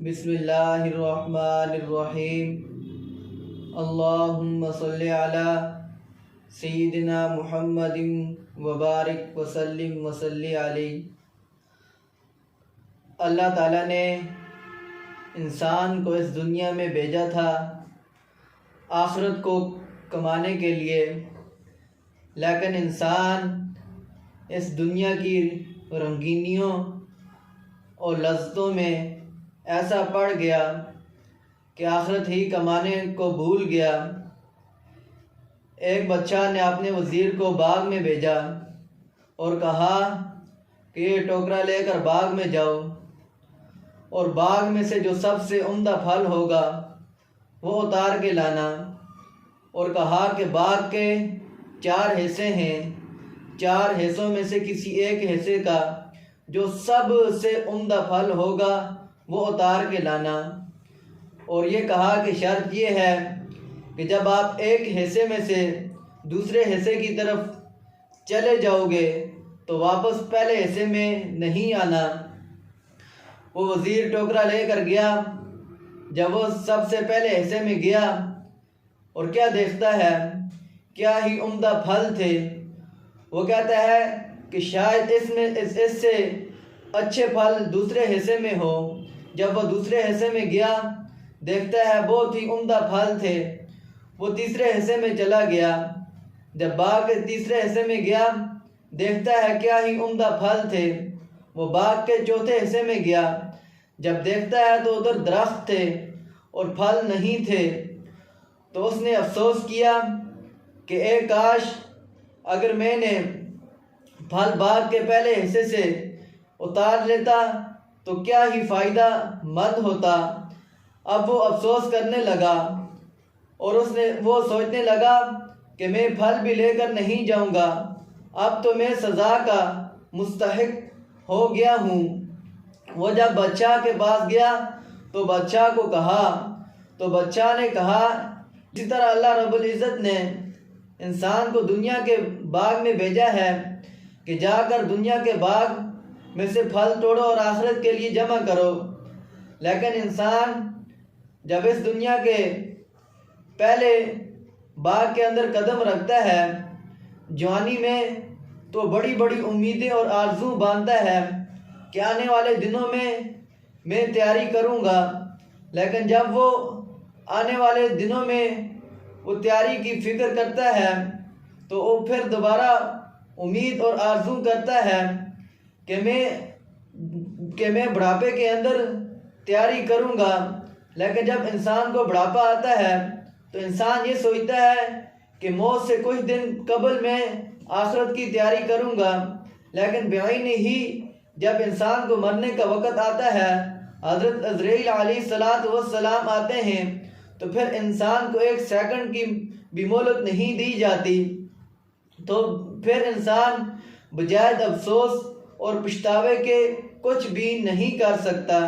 بسم اللہ الرحمن الرحیم اللہم صلی علی سیدنا محمد وبارک وسلم وصلی علیہ۔ اللہ تعالیٰ نے انسان کو اس دنیا میں بھیجا تھا آخرت کو کمانے کے لیے، لیکن انسان اس دنیا کی رنگینیوں اور لذتوں میں ایسا پڑ گیا کہ آخرت ہی کمانے کو بھول گیا۔ ایک بادشاہ نے اپنے وزیر کو باغ میں بھیجا اور کہا کہ یہ ٹوکرا لے کر باغ میں جاؤ اور باغ میں سے جو سب سے عمدہ پھل ہوگا وہ اتار کے لانا، اور کہا کہ باغ کے 4 حصے ہیں، 4 حصوں میں سے کسی ایک حصے کا جو سب سے عمدہ پھل ہوگا وہ اتار کے لانا، اور یہ کہا کہ شرط یہ ہے کہ جب آپ ایک حصے میں سے دوسرے حصے کی طرف چلے جاؤ گے تو واپس پہلے حصے میں نہیں آنا۔ وہ وزیر ٹوکرا لے کر گیا۔ جب وہ سب سے پہلے حصے میں گیا اور کیا دیکھتا ہے، کیا ہی عمدہ پھل تھے۔ وہ کہتا ہے کہ شاید اس سے اچھے پھل دوسرے حصے میں ہو۔ جب وہ دوسرے حصے میں گیا دیکھتا ہے بہت ہی عمدہ پھل تھے۔ وہ تیسرے حصے میں چلا گیا۔ جب باغ کے تیسرے حصے میں گیا دیکھتا ہے کیا ہی عمدہ پھل تھے۔ وہ باغ کے چوتھے حصے میں گیا۔ جب دیکھتا ہے تو ادھر درخت تھے اور پھل نہیں تھے، تو اس نے افسوس کیا کہ اے کاش اگر میں نے پھل باغ کے پہلے حصے سے اتار لیتا تو کیا ہی فائدہ مند ہوتا۔ اب وہ افسوس کرنے لگا اور وہ سوچنے لگا کہ میں پھل بھی لے کر نہیں جاؤں گا، اب تو میں سزا کا مستحق ہو گیا ہوں۔ وہ جب بادشاہ کے پاس گیا تو بادشاہ نے کہا اسی طرح اللہ رب العزت نے انسان کو دنیا کے باغ میں بھیجا ہے کہ جا کر دنیا کے باغ میں سے پھل توڑو اور آخرت کے لیے جمع کرو، لیکن انسان جب اس دنیا کے پہلے باغ کے اندر قدم رکھتا ہے جوانی میں تو بڑی بڑی امیدیں اور آرزو باندھتا ہے کہ آنے والے دنوں میں تیاری کروں گا، لیکن جب وہ آنے والے دنوں میں وہ تیاری کی فکر کرتا ہے تو وہ پھر دوبارہ امید اور آرزو کرتا ہے کہ میں بڑھاپے کے اندر تیاری کروں گا۔ لیکن جب انسان کو بڑھاپا آتا ہے تو انسان یہ سوچتا ہے کہ موت سے کچھ دن قبل میں آخرت کی تیاری کروں گا، لیکن بعین ہی جب انسان کو مرنے کا وقت آتا ہے، حضرت عزرائیل علیہ السلام آتے ہیں تو پھر انسان کو 1 سیکنڈ کی بھی مہلت نہیں دی جاتی، تو پھر انسان بجائے افسوس اور پچھتاوے کے کچھ بھی نہیں کر سکتا۔